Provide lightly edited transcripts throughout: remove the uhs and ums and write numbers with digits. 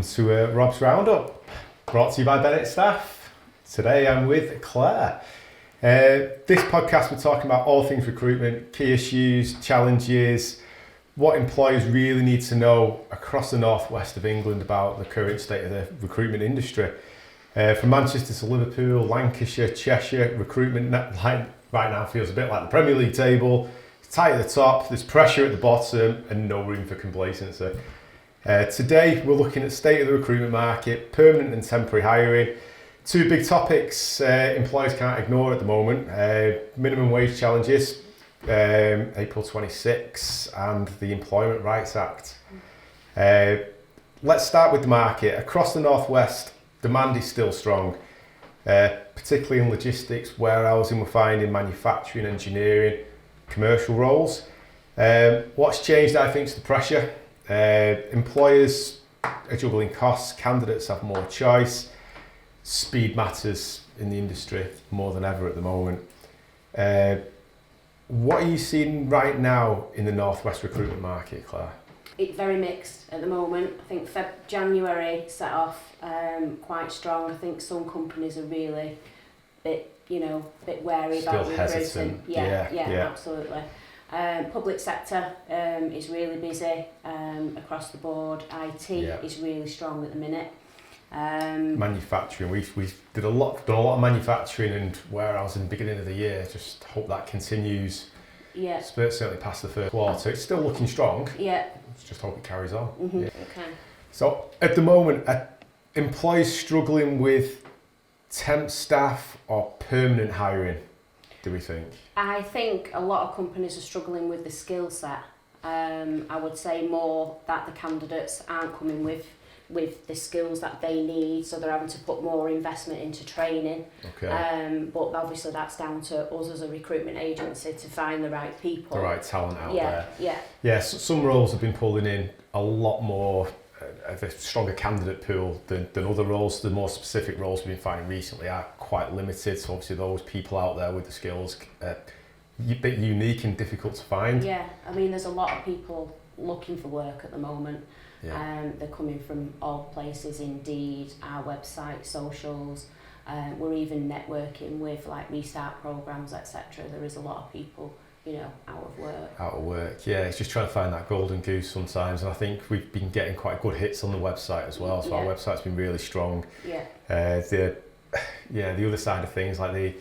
to Rob's Roundup, brought to you by Bennett Staff. Today I'm with Claire. This podcast we're talking about all things recruitment, key issues, challenges, what employers really need to know across the northwest of England about the current state of the recruitment industry. From Manchester to Liverpool, Lancashire, Cheshire, recruitment right now feels a bit like the Premier League table. It's tight at the top, there's pressure at the bottom and no room for complacency. Today we're looking at state of the recruitment market, permanent and temporary hiring. Two big topics employers can't ignore at the moment, minimum wage challenges, April 26 and the Employment Rights Act. Let's start with the market. Across the northwest, demand is still strong, particularly in logistics, warehousing, we're finding manufacturing, engineering, commercial roles. What's changed, I think, is the pressure. Employers are juggling costs, candidates have more choice, speed matters in the industry more than ever at the moment. What are you seeing right now in the northwest recruitment market, Claire? It's very mixed at the moment. I think January set off quite strong. I think some companies are really bit wary about recruiting. Hesitant. Yeah, absolutely. Public sector is really busy across the board. IT is really strong at the minute. Manufacturing, we've done a lot of manufacturing and warehousing in the beginning of the year. Just hope that continues. Yeah. Certainly past the first quarter. It's still looking strong. Yeah. Just hope it carries on. Mm-hmm. Yeah. Okay. So at the moment, are employers struggling with temp staff or permanent hiring, do we think? I think a lot of companies are struggling with the skill set. I would say more that the candidates aren't coming with the skills that they need, so they're having to put more investment into training. Okay. But obviously that's down to us as a recruitment agency to find the right people. The right talent out there. Yeah. Yeah, so some roles have been pulling in a lot more of a stronger candidate pool than other roles. The more specific roles we've been finding recently are quite limited, so obviously those people out there with the skills a bit unique and difficult to find. Yeah, I mean there's a lot of people looking for work at the moment. Yeah. They're coming from all places, Indeed, our website, socials. We're even networking with like restart programs, etc. There is a lot of people, out of work. Out of work, yeah. It's just trying to find that golden goose sometimes, and I think we've been getting quite good hits on the website as well. So our website's been really strong. Yeah. The other side of things, like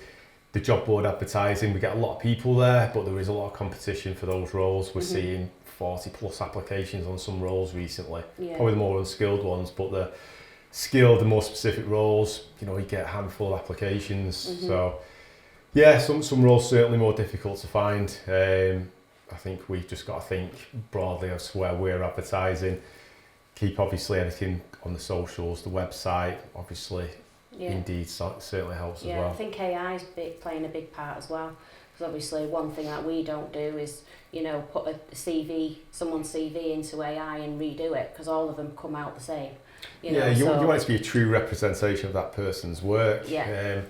the job board advertising, we get a lot of people there, but there is a lot of competition for those roles. We're seeing 40 plus applications on some roles recently, probably the more unskilled ones, but the skilled, the more specific roles, you get a handful of applications. So yeah, some roles certainly more difficult to find. I think we've just got to think broadly as to where we're advertising, keep obviously anything on the socials, the website, obviously Indeed certainly helps as well. Yeah, I think AI is playing a big part as well. Because obviously one thing that we don't do is, put a CV, someone's CV into AI and redo it, because all of them come out the same. You want it to be a true representation of that person's work. Yeah.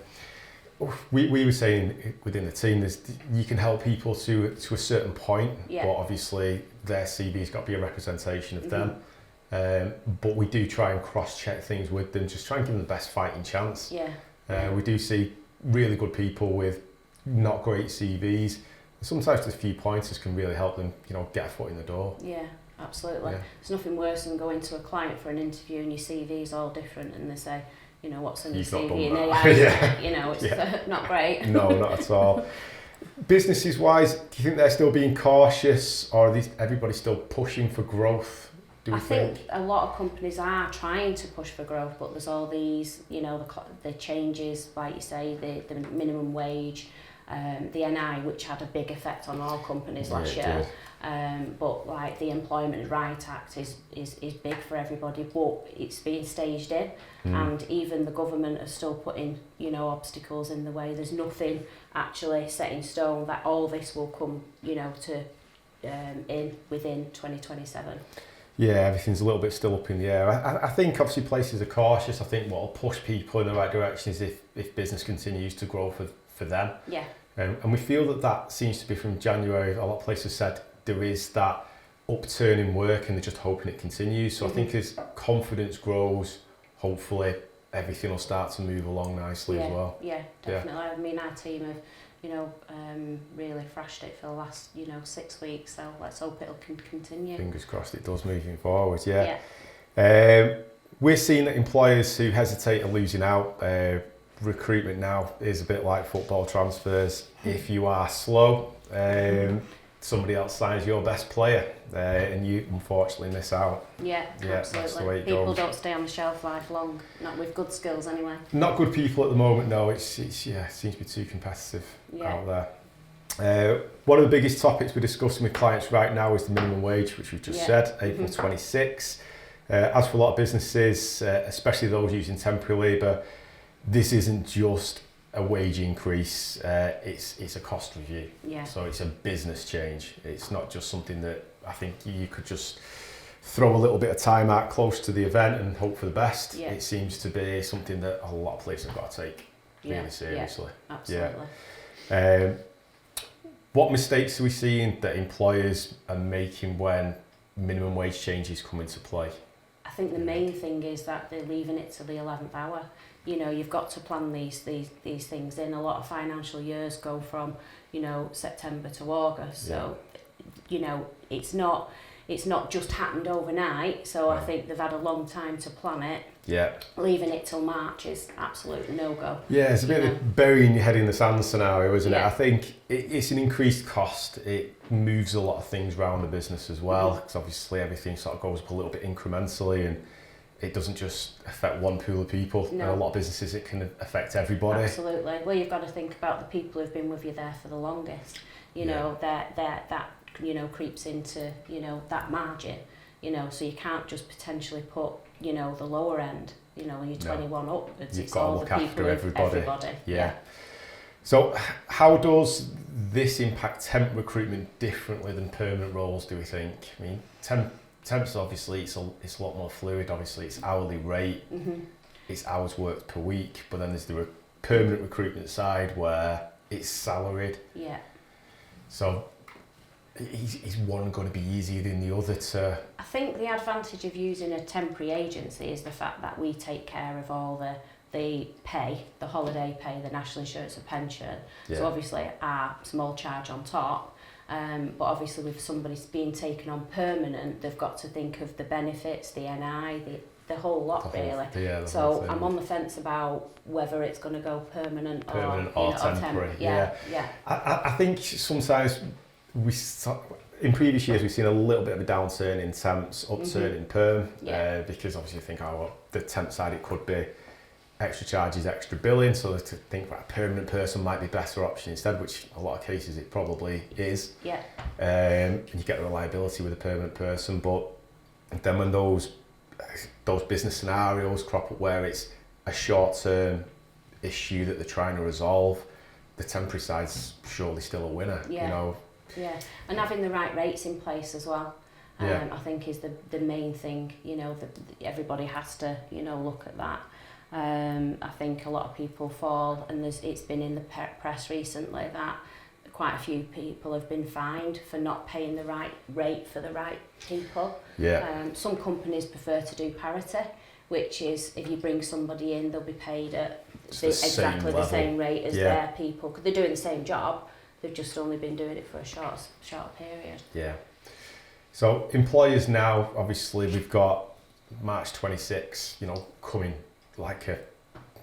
We were saying within the team, you can help people to a certain point, but obviously their CV's got to be a representation of them. But we do try and cross-check things with them, just try and give them the best fighting chance. We do see really good people with not great CVs. Sometimes just a few pointers can really help them, get a foot in the door. Yeah, absolutely. Yeah. There's nothing worse than going to a client for an interview and your CV's all different and they say, what's in your CV and AI, it's not great. No, not at all. Businesses wise, do you think they're still being cautious, or is everybody still pushing for growth? I think a lot of companies are trying to push for growth, but there's all these, the changes, like you say, the minimum wage, the NI, which had a big effect on all companies last year. But like the Employment Rights Act is big for everybody, but it's being staged in, and even the government are still putting, obstacles in the way. There's nothing actually set in stone that all this will come, within 2027. Yeah, everything's a little bit still up in the air. I think obviously places are cautious. I think what will push people in the right direction is if business continues to grow for them. Yeah. And we feel that seems to be from January. A lot of places said there is that upturn in work and they're just hoping it continues. So I think as confidence grows, hopefully everything will start to move along nicely as well. Yeah, definitely. I mean, our team have, really thrashed it for the last, 6 weeks. So let's hope it'll continue. Fingers crossed it does moving forward. We're seeing that employers who hesitate are losing out. Recruitment now is a bit like football transfers. If you are slow, somebody else signs your best player, and you unfortunately miss out. Yeah, absolutely. That's the way it People goes. don't stay on the shelf life long, not with good skills anyway. Not good people at the moment, no. It seems to be too competitive out there. One of the biggest topics we're discussing with clients right now is the minimum wage, which we've just said, April 26. As for a lot of businesses, especially those using temporary labour, this isn't just a wage increase, it's a cost review. So it's a business change. It's not just something that I think you could just throw a little bit of time at close to the event and hope for the best. It seems to be something that a lot of places have got to take really seriously. Absolutely. What mistakes are we seeing that employers are making when minimum wage changes come into play? I think the main thing is that they're leaving it to the 11th hour. You've got to plan these things in. A lot of financial years go from, September to August. So, it's not just happened overnight. So I think they've had a long time to plan it. Leaving it till March is absolute no-go. It's a bit of a burying your head in the sand scenario, isn't it? I think it's an increased cost. It moves a lot of things around the business as well, because obviously everything sort of goes up a little bit incrementally, and it doesn't just affect one pool of people. In a lot of businesses it can affect everybody. Absolutely. Well, you've got to think about the people who've been with you there for the longest. That creeps into, that margin. So you can't just potentially put, the lower end, when you're 21 upwards. You've it's got to all look the people after everybody. Yeah. So how does this impact temp recruitment differently than permanent roles, do we think? I mean, temps obviously it's a lot more fluid. Obviously it's hourly rate, it's hours worked per week, but then there's the permanent recruitment side where it's salaried. So is one going to be easier than the other to... I think the advantage of using a temporary agency is the fact that we take care of all the pay, the holiday pay, the national insurance and pension. So obviously our small charge on top. But obviously with somebody being taken on permanent, they've got to think of the benefits, the NI, the whole lot really. So I'm on the fence about whether it's going to go permanent or temporary. I think sometimes in previous years we've seen a little bit of a downturn in temps, upturn in perm, because obviously you think, the temp side it could be extra charges, extra billing, so to think that a permanent person might be a better option instead, which a lot of cases it probably is. And you get the reliability with a permanent person, but then when those business scenarios crop up where it's a short-term issue that they're trying to resolve, the temporary side's surely still a winner. And having the right rates in place as well, I think is the main thing. Everybody has to look at that. I think a lot of people fall, and it's been in the press recently that quite a few people have been fined for not paying the right rate for the right people. Some companies prefer to do parity, which is if you bring somebody in, they'll be paid at exactly the same rate as their people, because they're doing the same job. They've just only been doing it for a short period. So employers now, obviously we've got March 26, coming like a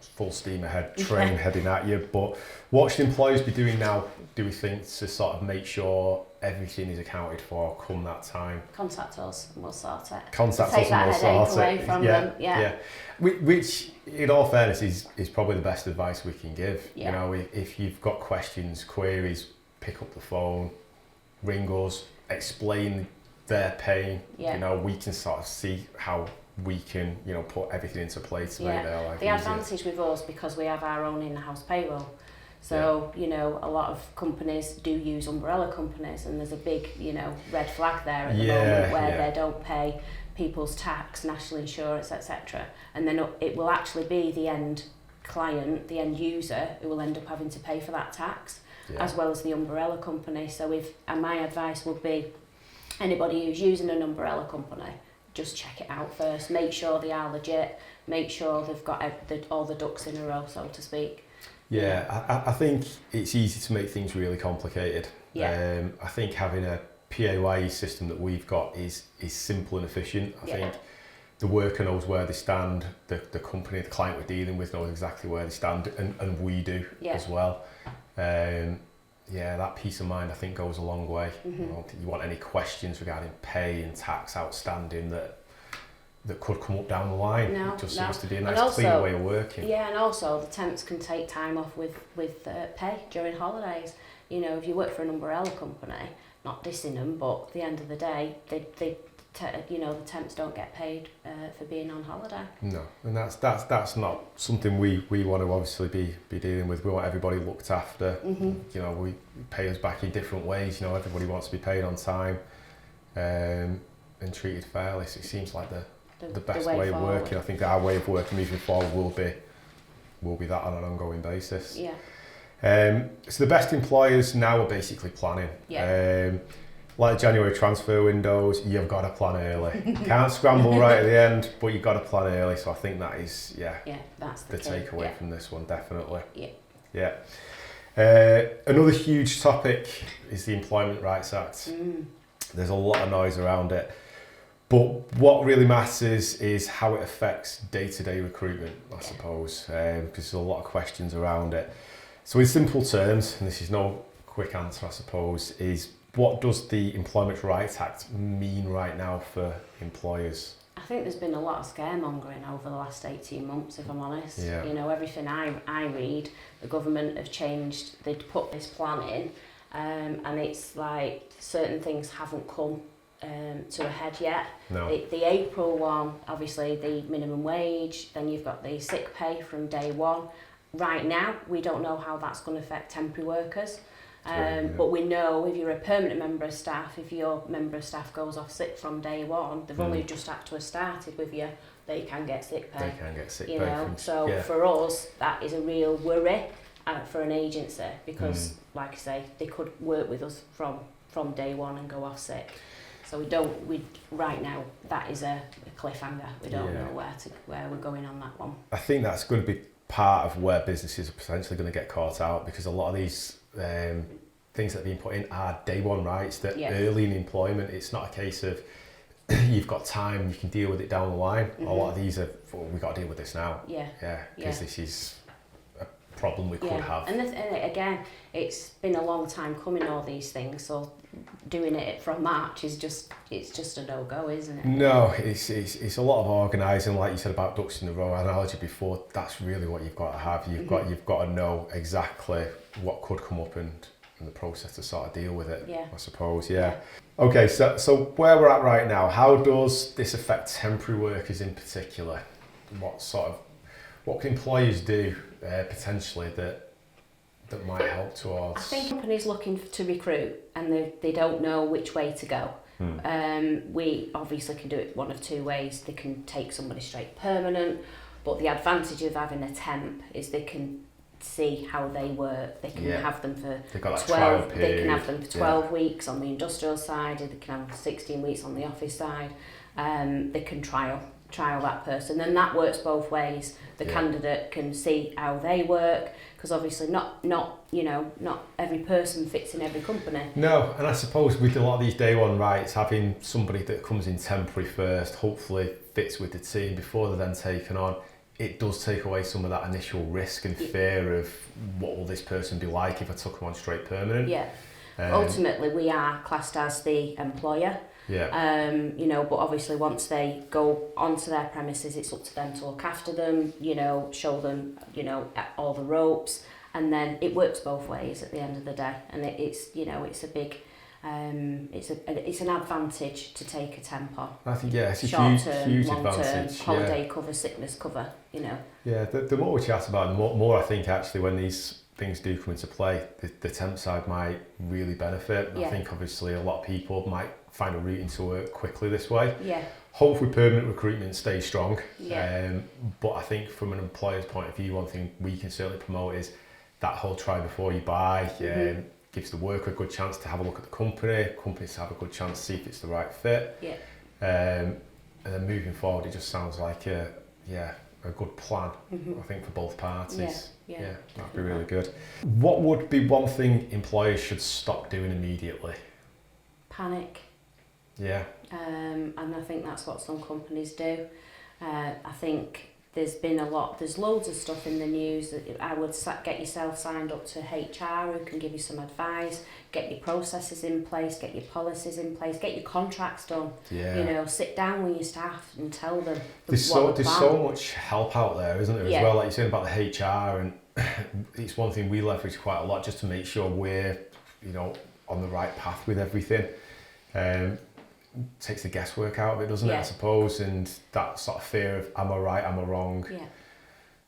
full steam ahead train heading at you. But what should employers be doing now, do we think, to sort of make sure everything is accounted for come that time? Contact us and we'll sort it. Contact us and we'll sort away it. From them. Which, in all fairness, is probably the best advice we can give. If you've got questions, queries, pick up the phone, ring us, explain their pain. We can sort of see how we can, put everything into place to make their life the easier. Advantage with us, because we have our own in-house payroll. So, a lot of companies do use umbrella companies, and there's a big, red flag there at the moment where they don't pay people's tax, national insurance, etc. And then it will actually be the end client, the end user, who will end up having to pay for that tax, as well as the umbrella company. So my advice would be, anybody who's using an umbrella company, just check it out first. Make sure they are legit. Make sure they've got all the ducks in a row, so to speak. Yeah, I think it's easy to make things really complicated. Yeah. I think having a PAYE system that we've got is simple and efficient. I think the worker knows where they stand, the company, the client we're dealing with knows exactly where they stand, and we do as well. That peace of mind I think goes a long way. I don't think you want any questions regarding pay and tax outstanding that could come up down the line. No, it just no. seems to be a nice clean way of working. Yeah, and also the temps can take time off with pay during holidays. You know, if you work for an umbrella company, not dissing them, but at the end of the day, the temps don't get paid for being on holiday. No, and that's not something we want to obviously be dealing with. We want everybody looked after. You know, we pay us back in different ways. You know, everybody wants to be paid on time and treated fairly. So it seems like the best way of working. I think our way of working moving forward will be that on an ongoing basis. Yeah. So the best employers now are basically planning. Yeah. Like January transfer windows, you've got to plan early. Can't scramble right at the end, but you've got to plan early. So I think that is that's the takeaway from this one, definitely. Yeah. Another huge topic is the Employment Rights Act. There's a lot of noise around it. But what really matters is how it affects day-to-day recruitment, I suppose, because there's a lot of questions around it. So in simple terms, and this is no quick answer, I suppose, is what does the Employment Rights Act mean right now for employers? I think there's been a lot of scaremongering over the last 18 months, if I'm honest. Yeah. You know, everything I read, the government have changed, they'd put this plan in, and it's like certain things haven't come to a head yet. No. The April one, obviously the minimum wage, then you've got the sick pay from day one. Right now, we don't know how that's going to affect temporary workers. But we know if you're a permanent member of staff, if your member of staff goes off sick from day one, they've only just had to have started with you, they can get sick pay. They can get sick pay. So for us, that is a real worry for an agency because, like I say, they could work with us from day one and go off sick. So right now, that is a cliffhanger. We don't know where we're going on that one. I think that's going to be part of where businesses are potentially going to get caught out, because a lot of these things that are being put in are day one rights that early in employment. It's not a case of you've got time, you can deal with it down the line. A lot of these are, we've got to deal with this now. Because this is a problem we could have. And again, it's been a long time coming, all these things, so doing it from March is just a no-go, isn't it? No, it's a lot of organising, like you said about ducks in the row analogy before. That's really what you've got to have. You've got to know exactly what could come up and the process to sort of deal with it. I suppose. Okay, so where we're at right now, how does this affect temporary workers in particular? What can employers do potentially that might help towards? I think companies looking to recruit and they don't know which way to go. We obviously can do it one of two ways. They can take somebody straight permanent, but the advantage of having a temp is they can see how they work. They can have them for 12. They can have them for 12 weeks on the industrial side. They can have 16 weeks on the office side. They can trial that person, and that works both ways. The candidate can see how they work, because obviously not every person fits in every company. No, and I suppose with a lot of these day one rights, having somebody that comes in temporary first, hopefully fits with the team before they're then taken on, it does take away some of that initial risk and fear of what will this person be like if I took them on straight permanent. Ultimately, we are classed as the employer. But obviously once they go onto their premises, it's up to them to look after them, show them, all the ropes, and then it works both ways at the end of the day. And it's a big, it's an advantage to take a temp on. I think it's a huge advantage. Holiday cover, sickness cover, Yeah, the more we chat about it, the more I think actually when these things do come into play, the temp side might really benefit. I think obviously a lot of people might find a route into work quickly this way. Hopefully permanent recruitment stays strong. But I think from an employer's point of view, one thing we can certainly promote is that whole try before you buy. gives the worker a good chance to have a look at the company, companies have a good chance to see if it's the right fit. Yeah. And then moving forward, it just sounds like a good plan, I think, for both parties. Yeah, that'd be really good. What would be one thing employers should stop doing immediately? Panic. Yeah. And I think that's what some companies do. I think there's loads of stuff in the news that I would get yourself signed up to HR who can give you some advice, get your processes in place, get your policies in place, get your contracts done. Yeah. You know, sit down with your staff and tell them There's so much help out there, isn't there, as well, like you're saying about the HR, and it's one thing we leverage quite a lot just to make sure we're, you know, on the right path with everything. Takes the guesswork out of it, doesn't it, I suppose, and that sort of fear of am I right, am I wrong,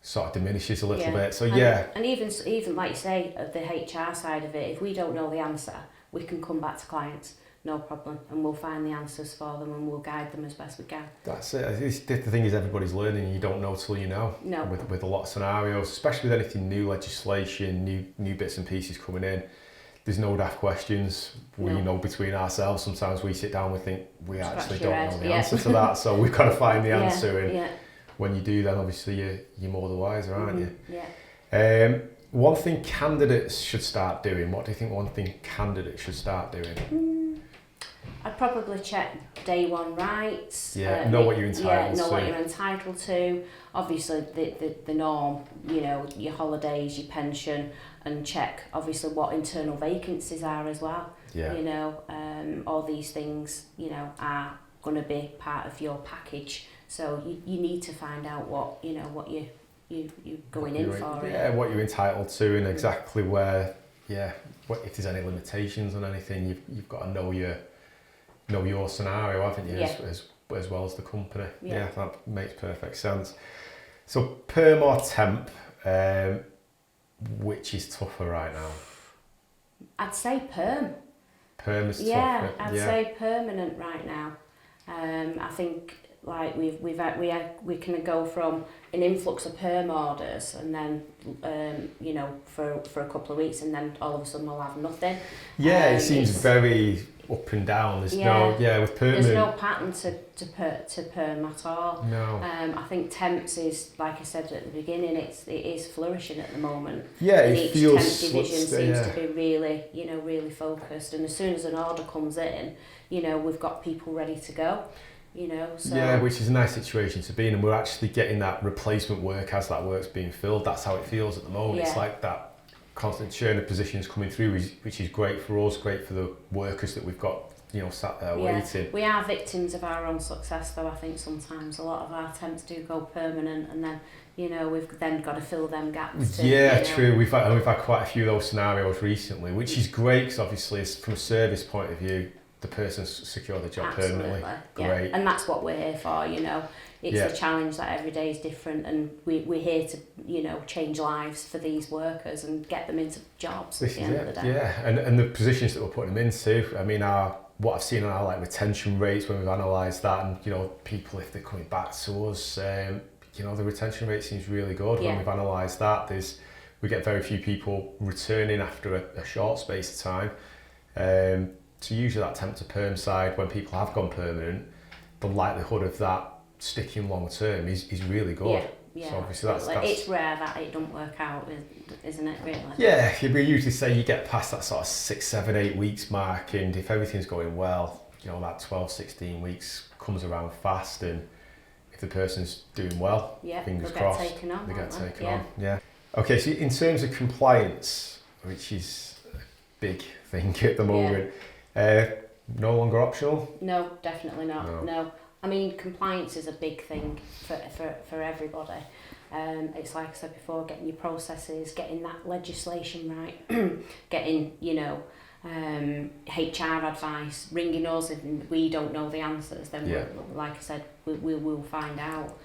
sort of diminishes a little bit. So and even like you say, the HR side of it, if we don't know the answer, we can come back to clients, no problem, and we'll find the answers for them and we'll guide them as best we can. That's it. The thing is, everybody's learning, and you don't know till you know. No. With a lot of scenarios, especially with anything new, legislation, new bits and pieces coming in. There's no daft questions. We know between ourselves, sometimes we sit down and we think we actually don't know the answer to that, so we've got to find the answer, and when you do, then obviously you're more the wiser, aren't you? Yeah. One thing candidates should start doing, what do you think one thing candidates should start doing? I'd probably check day one rights. Know what you're entitled to. Know what you're entitled to. Obviously the norm, you know, your holidays, your pension, and check obviously what internal vacancies are as well. Yeah. You know, all these things, you know, are going to be part of your package. So you need to find out what, you know, what you're going in for. Yeah, what you're entitled to, and exactly where, what if there's any limitations on anything, you've got to know your scenario, haven't you, as well as the company. Yeah, that makes perfect sense. So perm or temp, which is tougher right now? I'd say perm. Perm is tougher. Yeah, I'd say permanent right now. I think like we can go from an influx of perm orders, and then you know, for a couple of weeks, and then all of a sudden we'll have nothing. Yeah, it seems very up and down. There's with permanent. There's no pattern to perm at all. No. I think temps is, like I said at the beginning, it is flourishing at the moment. Yeah, and it each feels temp division seems to be really focused, and as soon as an order comes in, you know, we've got people ready to go. You know, so which is a nice situation to be in, and we're actually getting that replacement work as that work's being filled. That's how it feels at the moment. It's like that constant churn of positions coming through, which is great for us, great for the workers that we've got, you know, sat there waiting. We are victims of our own success, though. I think sometimes a lot of our temps do go permanent, and then, you know, we've then got to fill them gaps too. True. We've had quite a few of those scenarios recently, which is great because obviously, from a service point of view, the person's secured the job permanently. Great. And that's what we're here for, you know. It's a challenge that every day is different, and we're here to, you know, change lives for these workers and get them into jobs at the end of the day. Yeah, and the positions that we're putting them into, I mean, what I've seen on our retention rates when we've analysed that, and, you know, people, if they're coming back to us, you know, the retention rate seems really good. When we've analysed that, we get very few people returning after a short space of time. So usually that temp to perm side, when people have gone permanent, the likelihood of that sticking long term is really good. Yeah, so obviously that's it's rare that it don't work out, isn't it, really? Yeah, we usually say you get past that sort of 6, 7, 8 weeks mark, and if everything's going well, you know, that 12, 16 weeks comes around fast, and if the person's doing well, fingers crossed, they get taken on. Yeah. Okay, so in terms of compliance, which is a big thing at the moment, no longer optional? No, definitely not. No. I mean, compliance is a big thing for everybody. It's like I said before, getting your processes, getting that legislation right, getting, you know, HR advice, ringing us if we don't know the answers, then like I said, we'll find out.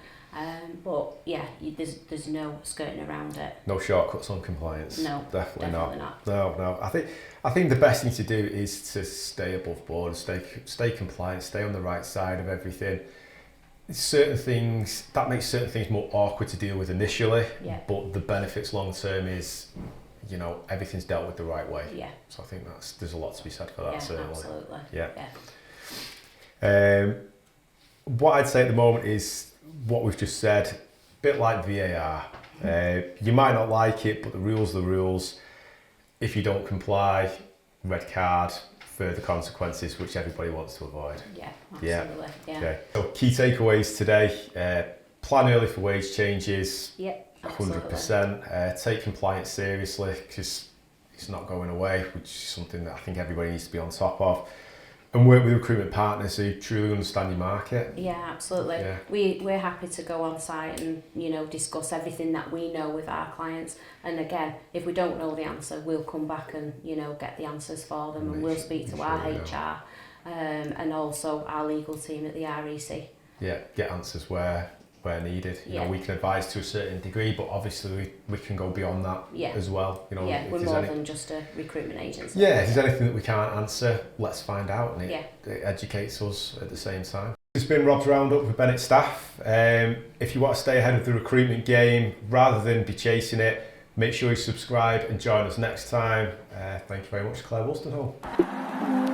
But yeah, there's no skirting around it. No shortcuts on compliance. No, definitely not. No. I think the best thing to do is to stay above board, stay compliant, stay on the right side of everything. Certain things that makes certain things more awkward to deal with initially, but the benefits long term is you know, everything's dealt with the right way. Yeah. So I think there's a lot to be said for that. Yeah, certainly. absolutely. Yeah. What I'd say at the moment is what we've just said, a bit like VAR. You might not like it, but the rules are the rules. If you don't comply, red card, further consequences, which everybody wants to avoid. Yeah, absolutely. Yeah. Okay. So key takeaways today, plan early for wage changes. Yeah, absolutely. 100%. Take compliance seriously because it's not going away, which is something that I think everybody needs to be on top of. And work with recruitment partners who truly understand your market. Yeah, absolutely. Yeah. We're happy to go on site and, you know, discuss everything that we know with our clients. And again, if we don't know the answer, we'll come back and, you know, get the answers for them, and we'll speak to our HR and also our legal team at the REC. Yeah, get answers where needed. You know, we can advise to a certain degree, but obviously we can go beyond that as well. You know, we're more than just a recruitment agency. Yeah, if there's anything that we can't answer, let's find out, and it educates us at the same time. It's been Rob's Roundup with Bennett Staff. If you want to stay ahead of the recruitment game, rather than be chasing it, make sure you subscribe and join us next time. Thank you very much, Claire Wolstenholme.